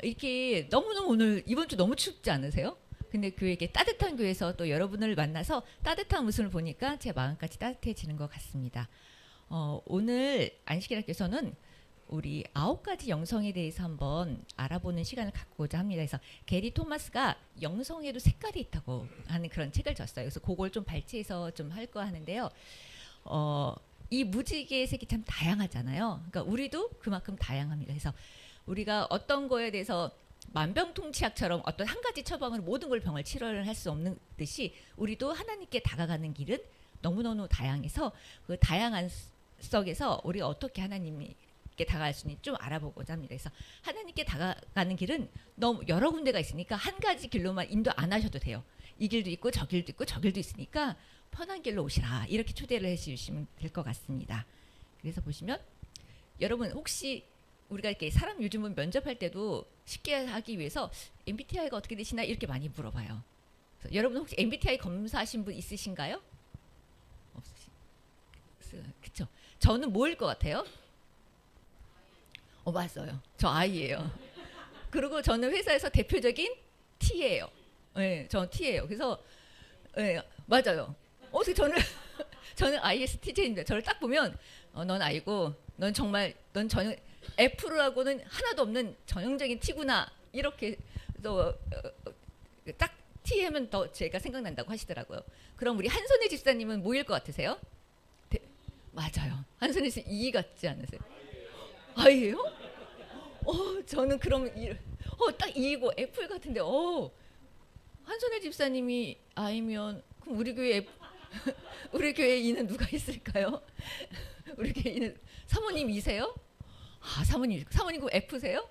이렇게 너무너무 오늘 이번 주 너무 춥지 않으세요? 근데 교회에 따뜻한 교회에서 또 여러분을 만나서 따뜻한 모습을 보니까 제 마음까지 따뜻해지는 것 같습니다. 오늘 안식일학교에서는 우리 9가지 영성에 대해서 한번 알아보는 시간을 갖고자 합니다. 그래서 게리 토마스가 영성에도 색깔이 있다고 하는 그런 책을 줬어요. 그래서 그걸 좀 발췌해서 좀 할 거 하는데요. 이 무지개의 색이 참 다양하잖아요. 그러니까 우리도 그만큼 다양합니다. 그래서 우리가 어떤 거에 대해서 만병통치약처럼 어떤 한 가지 처방으로 모든 걸 병을 치료를 할 수 없는 듯이 우리도 하나님께 다가가는 길은 너무너무 다양해서 그 다양한 속에서 우리가 어떻게 하나님께 다가갈 수 있는지 좀 알아보고자 합니다. 그래서 하나님께 다가가는 길은 너무 여러 군데가 있으니까 한 가지 길로만 인도 안 하셔도 돼요. 이 길도 있고 저 길도 있고 저 길도 있으니까 편한 길로 오시라 이렇게 초대를 해주시면 될 것 같습니다. 그래서 보시면 여러분 혹시 우리가 이렇게 사람 요즘은 면접할 때도 쉽게 하기 위해서 MBTI가 어떻게 되시나 이렇게 많이 물어봐요. 그래서 여러분 혹시 MBTI 검사하신 분 있으신가요? 없으신. 그쵸? 저는 뭐일 것 같아요? 맞아요. 저 I예요. 그리고 저는 회사에서 대표적인 T예요. 네, 저는 T예요. 그래서 네, 맞아요. 어떻게 저는 ISTJ입니다. 저를 딱 보면 넌 I고 넌 정말 넌 전혀 F라고는 하나도 없는 전형적인 T구나 이렇게 딱 T 하면 더 제가 생각난다고 하시더라고요. 그럼 우리 한선혜 집사님은 뭐일 것 같으세요? 맞아요. 한선혜 씨 E 같지 않으세요? I예요? 저는 그러면 딱 E고 F 같은데 한선혜 집사님이 I면 그럼 우리 교회 우리 교회 E는 누가 있을까요? 우리 교회 E는 사모님 E세요? 사모님 그 F세요?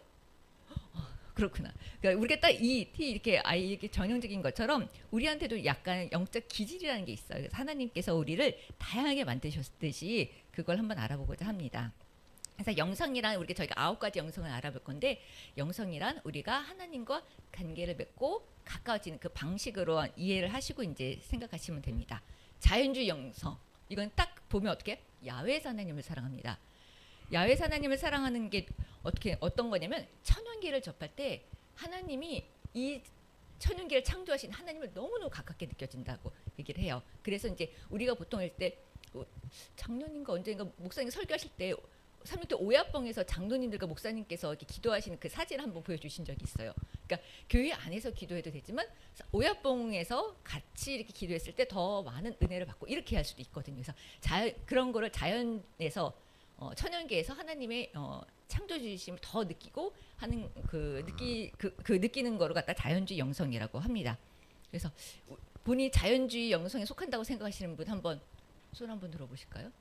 그렇구나. 그러니까 우리가 딱 E, T 이렇게 I 이렇게 전형적인 것처럼 우리한테도 약간 영적 기질이라는 게 있어요. 그래서 하나님께서 우리를 다양하게 만드셨듯이 그걸 한번 알아보고자 합니다. 그래서 영성이란 우리가 저희가 9가지 영성을 알아볼 건데 영성이란 우리가 하나님과 관계를 맺고 가까워지는 그 방식으로 이해를 하시고 이제 생각하시면 됩니다. 자연주의 영성 이건 딱 보면 어떻게 야훼 하나님을 사랑합니다. 야훼 하나님을 사랑하는 게 어떤 거냐면 천연계를 접할 때 하나님이 이 천연계를 창조하신 하나님을 너무너무 가깝게 느껴진다고 얘기를 해요. 그래서 이제 우리가 보통 할 때 작년인가 언젠가 목사님 설교하실 때 삼육대 오야뻥에서 장로님들과 목사님께서 이렇게 기도하시는 그 사진을 한번 보여주신 적이 있어요. 그러니까 교회 안에서 기도해도 되지만 오야뻥에서 같이 이렇게 기도했을 때 더 많은 은혜를 받고 이렇게 할 수도 있거든요. 그래서 그런 거를 자연에서 천연계에서 하나님의 창조주심을 더 느끼고 하는 그 느끼는 거를 갖다 자연주의 영성이라고 합니다. 그래서 본인이 자연주의 영성에 속한다고 생각하시는 분 한번 손 한번 들어보실까요?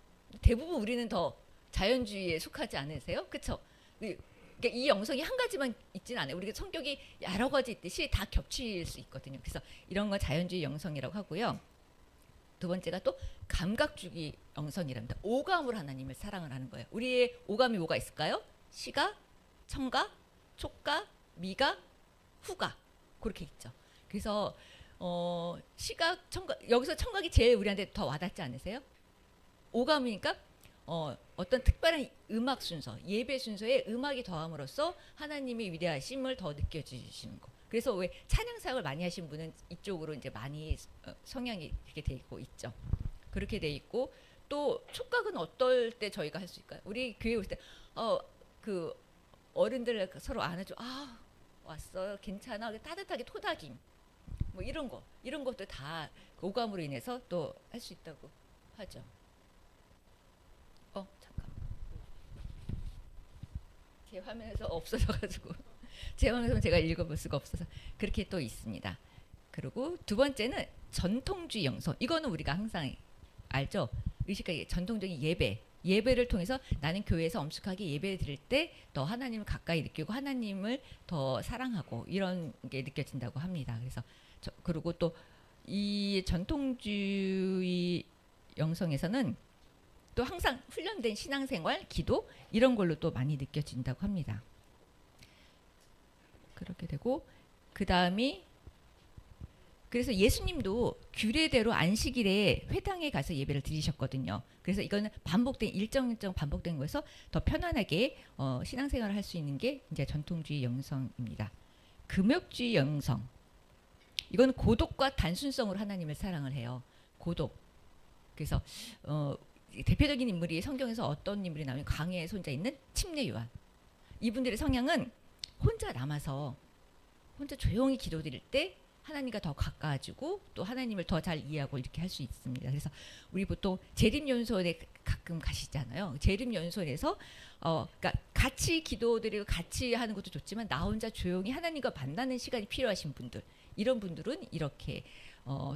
대부분 우리는 더 자연주의에 속하지 않으세요? 그렇죠? 그러니까 이 영성이 한 가지만 있지는 않아요. 우리가 성격이 여러 가지 있듯이 다 겹칠 수 있거든요. 그래서 이런 건 자연주의 영성이라고 하고요. 두 번째가 또 감각주의 영성이랍니다. 오감으로 하나님을 사랑을 하는 거예요. 우리의 오감이 뭐가 있을까요? 시각, 청각, 촉각, 미각, 후각 그렇게 있죠. 그래서 시각, 청각 여기서 청각이 제일 우리한테 더 와닿지 않으세요? 오감이니까 어떤 특별한 음악 순서, 예배 순서에 음악이 더함으로써 하나님의 위대하심을 더 느껴지시는 거. 그래서 왜 찬양 사역을 많이 하신 분은 이쪽으로 이제 많이 성향이 이렇게 돼 있고 있죠. 그렇게 돼 있고 또 촉각은 어떨 때 저희가 할 수 있을까요? 우리 교회 올 때 그 어른들 서로 안아줘. 왔어, 괜찮아, 따뜻하게 토닥임. 뭐 이런 것도 다 오감으로 인해서 또 할 수 있다고 하죠. 잠깐. 제 화면에서 없어져가지고 제 화면에서 제가 읽어볼 수가 없어서 그렇게 또 있습니다. 그리고 두 번째는 전통주의 영성. 이거는 우리가 항상 알죠. 의식하게 전통적인 예배를 통해서 나는 교회에서 엄숙하게 예배 드릴 때 더 하나님을 가까이 느끼고 하나님을 더 사랑하고 이런 게 느껴진다고 합니다. 그래서 그리고 또 이 전통주의 영성에서는 또 항상 훈련된 신앙생활, 기도 이런 걸로 또 많이 느껴진다고 합니다. 그렇게 되고 그 다음이 그래서 예수님도 규례대로 안식일에 회당에 가서 예배를 드리셨거든요. 그래서 이거는 반복된 일정 반복된 거에서 더 편안하게 신앙생활을 할 수 있는 게 이제 전통주의 영성입니다. 금욕주의 영성. 이건 고독과 단순성으로 하나님을 사랑을 해요. 고독. 그래서 대표적인 인물이 성경에서 어떤 인물이 나오면 광야에 혼자 있는 침례 요한. 이분들의 성향은 혼자 남아서 혼자 조용히 기도드릴 때 하나님과 더 가까워지고 또 하나님을 더 잘 이해하고 이렇게 할 수 있습니다. 그래서 우리 보통 재림연수원에 가끔 가시잖아요. 재림연수원에서 그러니까 같이 기도드리고 같이 하는 것도 좋지만 나 혼자 조용히 하나님과 만나는 시간이 필요하신 분들, 이런 분들은 이렇게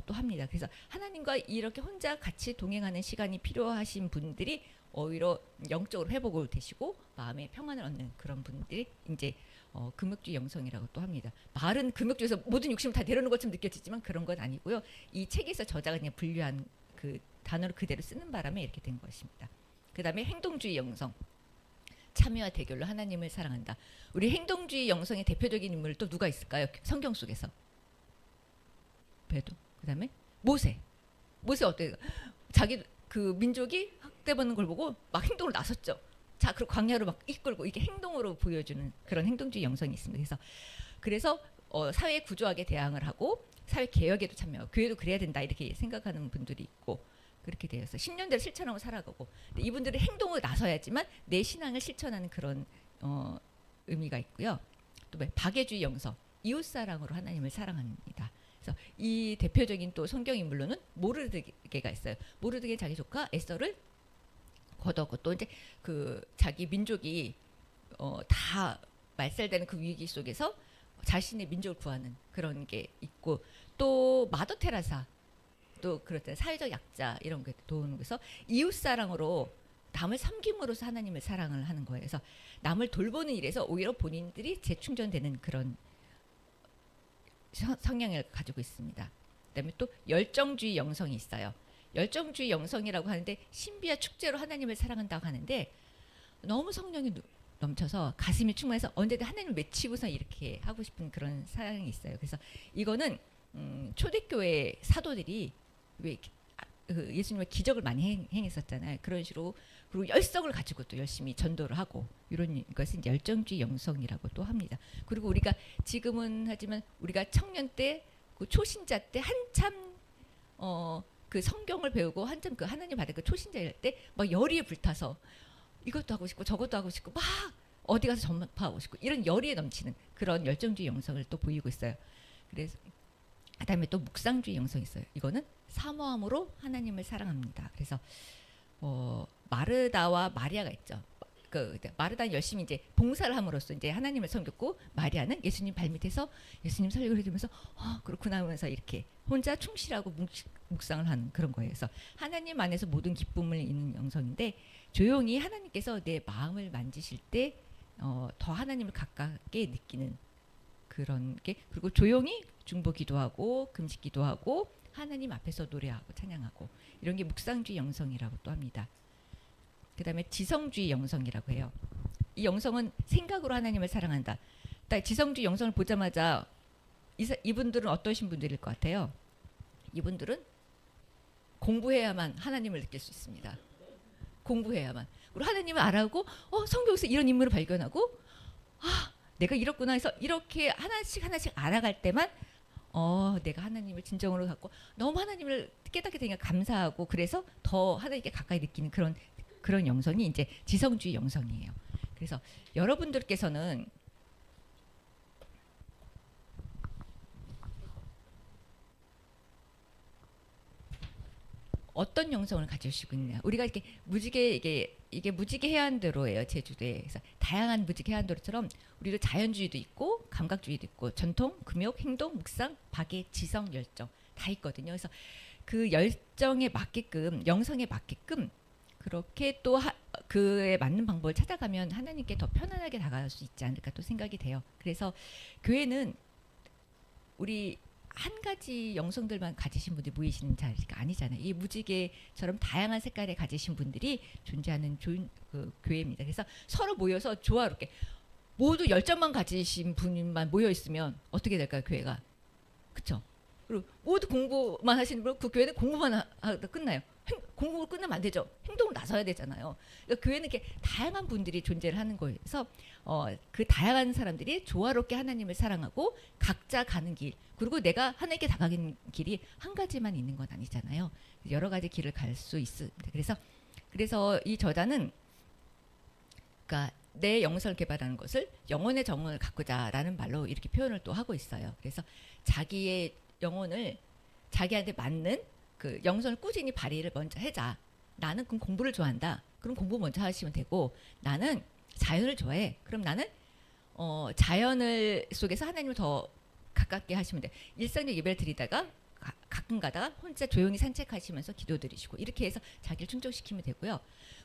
또 합니다. 그래서 하나님과 이렇게 혼자 같이 동행하는 시간이 필요하신 분들이 오히려 영적으로 회복을 되시고 마음의 평안을 얻는 그런 분들이 이제 금욕주의 영성이라고 또 합니다. 말은 금욕주에서 모든 욕심을 다 내려놓는 것처럼 느껴지지만 그런 건 아니고요. 이 책에서 저자가 그냥 분류한 그 단어를 그대로 쓰는 바람에 이렇게 된 것입니다. 그 다음에 행동주의 영성. 참여와 대결로 하나님을 사랑한다. 우리 행동주의 영성의 대표적인 인물 또 누가 있을까요? 성경 속에서. 베드. 그 다음에 모세. 모세 어때요? 자기 그 민족이 학대받는 걸 보고 막 행동을 나섰죠. 자, 그리고 광야로 막 이끌고 이게 행동으로 보여주는 그런 행동주의 영성이 있습니다. 그래서 사회 구조학에 대항을 하고 사회 개혁에도 참여하고 교회도 그래야 된다 이렇게 생각하는 분들이 있고 그렇게 되어서 10년대를 실천하고 살아가고 이분들은 행동을 나서야지만 내 신앙을 실천하는 그런 의미가 있고요. 또 박애주의 영성, 이웃사랑으로 하나님을 사랑합니다. 그래서 이 대표적인 또 성경 인물로는 모르드게가 있어요. 모르드게 자기 조카 에서를 거뒀고 또 이제 그 자기 민족이 다 말살되는 그 위기 속에서 자신의 민족을 구하는 그런 게 있고 또 마더 테라사 또 그렇다 사회적 약자 이런 게 도우는 거에서 이웃 사랑으로 남을 섬김으로써 하나님을 사랑을 하는 거예요. 그래서 남을 돌보는 일에서 오히려 본인들이 재충전되는 그런 성향을 가지고 있습니다. 그다음에 또 열정주의 영성이 있어요. 열정주의 영성이라고 하는데 신비와 축제로 하나님을 사랑한다고 하는데 너무 성령이 넘쳐서 가슴이 충만해서 언제든 하나님을 외치고서 이렇게 하고 싶은 그런 사랑이 있어요. 그래서 이거는 초대교회 사도들이 왜 예수님의 기적을 많이 행했었잖아요. 그런 식으로 그리고 열성을 가지고 또 열심히 전도를 하고 이런 것은 이제 열정주의 영성이라고 또 합니다. 그리고 우리가 지금은 하지만 우리가 청년 때 그 초신자 때 한참 그 성경을 배우고 한참 그 하나님 받은 그 초신자일 때 막 열의에 불타서 이것도 하고 싶고 저것도 하고 싶고 막 어디 가서 전파하고 싶고 이런 열의에 넘치는 그런 열정주의 영성을 또 보이고 있어요. 그래서 그다음에 또 묵상주의 영성이 있어요. 이거는 사모함으로 하나님을 사랑합니다. 그래서 마르다와 마리아가 있죠. 그 마르다는 열심히 이제 봉사를 함으로써 이제 하나님을 섬겼고 마리아는 예수님 발밑에서 예수님 설교를 해주면서 그렇구나 하면서 이렇게 혼자 충실하고 묵상을 하는 그런 거예요. 그래서 하나님 안에서 모든 기쁨을 잇는 영성인데 조용히 하나님께서 내 마음을 만지실 때 더 하나님을 가깝게 느끼는 그런 게 그리고 조용히 중보 기도하고 금식 기도하고 하나님 앞에서 노래하고 찬양하고 이런 게 묵상주의 영성이라고 또 합니다. 그 다음에 지성주의 영성이라고 해요. 이 영성은 생각으로 하나님을 사랑한다. 지성주의 영성을 보자마자 이분들은 어떠신 분들일 것 같아요? 이분들은 공부해야만 하나님을 느낄 수 있습니다. 공부해야만. 우리 하나님을 알아고 성경에서 이런 인물을 발견하고 내가 이렇구나 해서 이렇게 하나씩 알아갈 때만 내가 하나님을 진정으로 갖고 너무 하나님을 깨닫게 되니까 감사하고 그래서 더 하나님께 가까이 느끼는 그런 영성이 이제 지성주의 영성이에요. 그래서 여러분들께서는 어떤 영성을 가지시고 있냐? 우리가 이렇게 무지개 이게 무지개 해안도로예요. 제주도에. 그래서 다양한 무지개 해안도로처럼 우리도 자연주의도 있고 감각주의도 있고 전통, 금욕, 행동, 묵상, 박애, 지성, 열정 다 있거든요. 그래서 그 열정에 맞게끔 영성에 맞게끔 그렇게 또 그에 맞는 방법을 찾아가면 하나님께 더 편안하게 다가갈 수 있지 않을까 또 생각이 돼요. 그래서 교회는 우리 한 가지 영성들만 가지신 분들이 모이시는 자리가 아니잖아요. 이 무지개처럼 다양한 색깔에 가지신 분들이 존재하는 좋은 교회입니다. 그래서 서로 모여서 조화롭게 모두 열정만 가지신 분만 모여 있으면 어떻게 될까요, 교회가? 그렇죠? 그리고 모두 공부만 하시는 분, 그 교회는 공부만 하다 끝나요. 공부 끝나면 안 되죠. 행동을 나서야 되잖아요. 그러니까 교회는 이렇게 다양한 분들이 존재를 하는 거여서 그 다양한 사람들이 조화롭게 하나님을 사랑하고 각자 가는 길, 그리고 내가 하나님께 다가가는 길이 한 가지만 있는 건 아니잖아요. 여러 가지 길을 갈 수 있습니다. 그래서 이 저자는 그러니까 내 영성을 개발하는 것을 영혼의 정원을 가꾸자라는 말로 이렇게 표현을 또 하고 있어요. 그래서 자기의 영혼을 자기한테 맞는 그 영성을 꾸준히 발휘를 먼저 해자. 나는 그럼 공부를 좋아한다. 그럼 공부 먼저 하시면 되고, 나는 자연을 좋아해. 그럼 나는 자연을 속에서 하나님을 더 가깝게 하시면 돼. 일상적 예배를 드리다가 가끔 가다가 혼자 조용히 산책하시면서 기도드리시고, 이렇게 해서 자기를 충족시키면 되고요.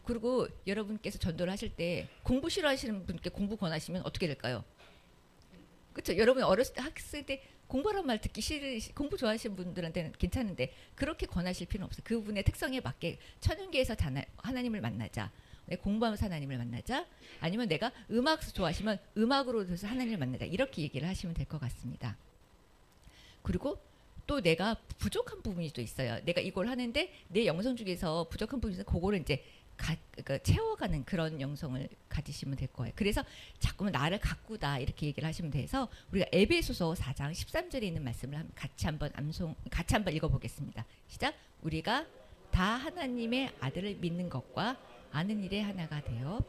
그리고 여러분께서 전도를 하실 때 공부 싫어하시는 분께 공부 권하시면 어떻게 될까요? 그렇죠. 여러분 어렸을 때 학생 때 공부란 말 듣기 공부 좋아하시는 분들한테는 괜찮은데 그렇게 권하실 필요는 없어요. 그분의 특성에 맞게 천연계에서 하나님을 만나자. 공부하면서 하나님을 만나자. 아니면 내가 음악 좋아하시면 음악으로 해서 하나님을 만나자. 이렇게 얘기를 하시면 될 것 같습니다. 그리고 또 내가 부족한 부분이 또 있어요. 내가 이걸 하는데 내 영성 중에서 부족한 부분이 있어서 그거를 이제 그러니까 채워가는 그런 영성을 가지시면 될 거예요. 그래서 자꾸만 나를 가꾸다 이렇게 얘기를 하시면 돼서 우리가 에베소서 4장 13절에 있는 말씀을 같이 한번 읽어보겠습니다. 시작. 우리가 다 하나님의 아들을 믿는 것과 아는 일에 하나가 되어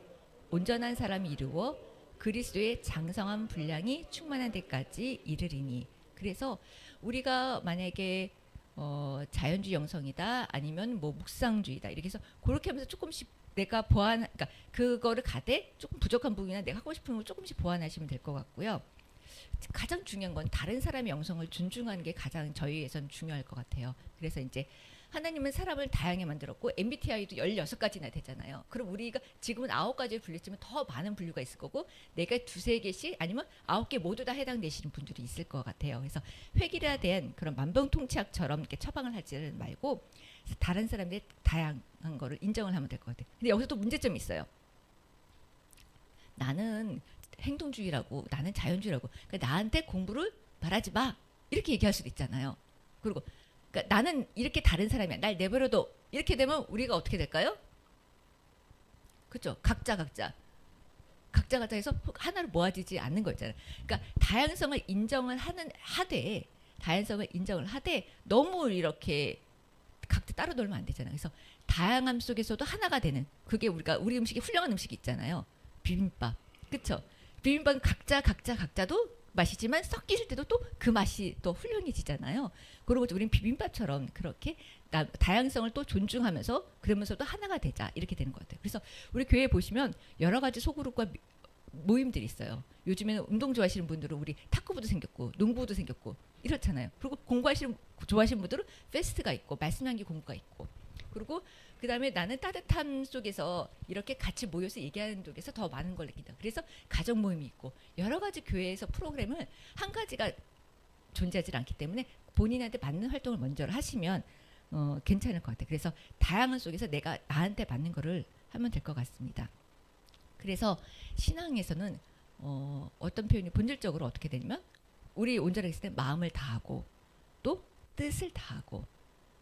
온전한 사람이 이루어 그리스도의 장성한 분량이 충만한 데까지 이르리니. 그래서 우리가 만약에 자연주의 영성이다 아니면 뭐 묵상주의다 이렇게 해서 그렇게 하면서 조금씩 내가 그러니까 그거를 가되 조금 부족한 부분이나 내가 하고 싶은 걸 조금씩 보완하시면 될 것 같고요. 가장 중요한 건 다른 사람의 영성을 존중하는 게 가장 저희에선 중요할 것 같아요. 그래서 이제 하나님은 사람을 다양하게 만들었고 MBTI도 16가지나 되잖아요. 그럼 우리가 지금은 9가지를 분류했지만 더 많은 분류가 있을 거고 내가 2-3개씩 아니면 9개 모두 다 해당되시는 분들이 있을 것 같아요. 그래서 획일화된 그런 만병통치약처럼 이렇게 처방을 하지 말고 다른 사람들의 다양한 거를 인정을 하면 될 것 같아요. 근데 여기서 또 문제점이 있어요. 나는 행동주의라고, 나는 자연주의라고, 그러니까 나한테 공부를 말하지 마 이렇게 얘기할 수도 있잖아요. 그리고 그러니까 나는 이렇게 다른 사람이야. 날 내버려둬. 이렇게 되면 우리가 어떻게 될까요? 그렇죠. 각자 해서 하나로 모아지지 않는 거 있잖아요. 그러니까 다양성을 인정을 하되 너무 이렇게 각자 따로 놀면 안 되잖아요. 그래서 다양함 속에서도 하나가 되는, 그게 우리 음식이 훌륭한 음식이 있잖아요. 비빔밥. 그렇죠. 비빔밥은 각자도 맛이지만 섞일 때도 또 그 맛이 또 훌륭해지잖아요. 그리고 우리는 비빔밥처럼 그렇게 다양성을 또 존중하면서 그러면서도 하나가 되자 이렇게 되는 것 같아요. 그래서 우리 교회에 보시면 여러 가지 소그룹과 모임들이 있어요. 요즘에는 운동 좋아하시는 분들은 우리 탁구부도 생겼고 농구부도 생겼고 이렇잖아요. 그리고 좋아하시는 분들은 페스트가 있고 말씀 향기 공부가 있고, 그리고 그 다음에 나는 따뜻함 속에서 이렇게 같이 모여서 얘기하는 쪽에서 더 많은 걸 느낀다. 그래서 가족 모임이 있고 여러 가지 교회에서 프로그램을 한 가지가 존재하지 않기 때문에 본인한테 맞는 활동을 먼저 하시면 괜찮을 것 같아요. 그래서 다양한 속에서 내가 나한테 맞는 거를 하면 될 것 같습니다. 그래서 신앙에서는 어떤 표현이 본질적으로 어떻게 되냐면 우리 온전하게 있을 때 마음을 다하고 또 뜻을 다하고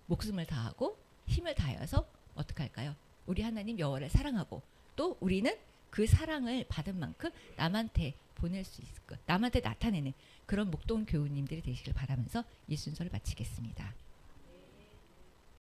목숨을 다하고 힘을 다해서 어떻게 할까요? 우리 하나님 여호와를 사랑하고 또 우리는 그 사랑을 받은 만큼 남한테 보낼 수 있을 것, 남한테 나타내는 그런 목동 교우님들이 되시길 바라면서 이 순서를 마치겠습니다.